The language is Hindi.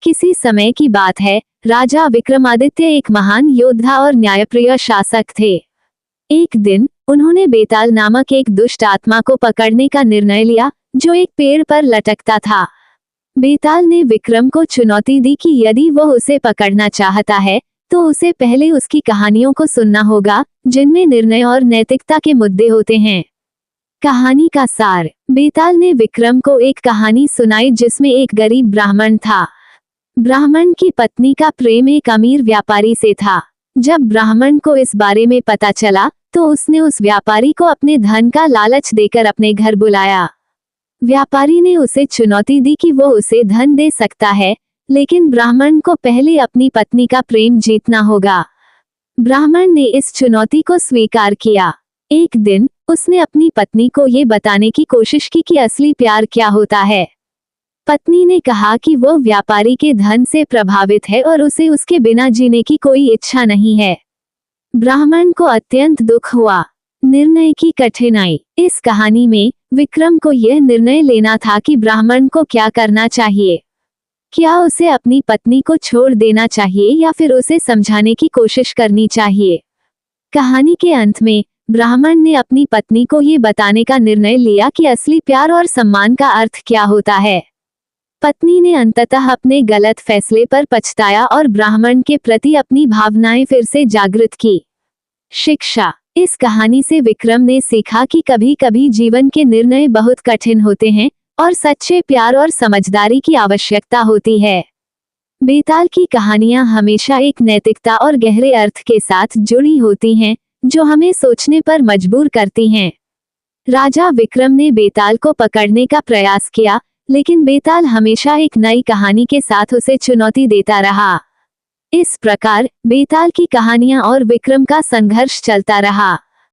किसी समय की बात है, राजा विक्रमादित्य एक महान योद्धा और न्यायप्रिय शासक थे। एक दिन उन्होंने बेताल नामक एक दुष्ट आत्मा को पकड़ने का निर्णय लिया, जो एक पेड़ पर लटकता था। बेताल ने विक्रम को चुनौती दी कि यदि वह उसे पकड़ना चाहता है तो उसे पहले उसकी कहानियों को सुनना होगा, जिनमें निर्णय और नैतिकता के मुद्दे होते हैं। कहानी का सार। बेताल ने विक्रम को एक कहानी सुनाई जिसमें एक गरीब ब्राह्मण था। ब्राह्मण की पत्नी का प्रेम एक अमीर व्यापारी से था। जब ब्राह्मण को इस बारे में पता चला तो उसने उस व्यापारी को अपने धन का लालच देकर अपने घर बुलाया। व्यापारी ने उसे चुनौती दी कि वो उसे धन दे सकता है, लेकिन ब्राह्मण को पहले अपनी पत्नी का प्रेम जीतना होगा। ब्राह्मण ने इस चुनौती को स्वीकार किया। एक दिन उसने अपनी पत्नी को ये बताने की कोशिश की कि असली प्यार क्या होता है। पत्नी ने कहा कि वो व्यापारी के धन से प्रभावित है और उसे उसके बिना जीने की कोई इच्छा नहीं है। ब्राह्मण को अत्यंत दुख हुआ। निर्णय की कठिनाई। इस कहानी में विक्रम को यह निर्णय लेना था कि ब्राह्मण को क्या करना चाहिए। क्या उसे अपनी पत्नी को छोड़ देना चाहिए या फिर उसे समझाने की कोशिश करनी चाहिए। कहानी के अंत में ब्राह्मण ने अपनी पत्नी को ये बताने का निर्णय लिया कि असली प्यार और सम्मान का अर्थ क्या होता है। पत्नी ने अंततः अपने गलत फैसले पर पछताया और ब्राह्मण के प्रति अपनी भावनाएं फिर से जागृत की। शिक्षा। इस कहानी से विक्रम ने सीखा कि कभी कभी जीवन के निर्णय बहुत कठिन होते हैं और सच्चे प्यार और समझदारी की आवश्यकता होती है। बेताल की कहानियां हमेशा एक नैतिकता और गहरे अर्थ के साथ जुड़ी होती हैं, जो हमें सोचने पर मजबूर करती हैं। राजा विक्रम ने बेताल को पकड़ने का प्रयास किया, लेकिन बेताल हमेशा एक नई कहानी के साथ उसे चुनौती देता रहा। इस प्रकार बेताल की कहानियां और विक्रम का संघर्ष चलता रहा।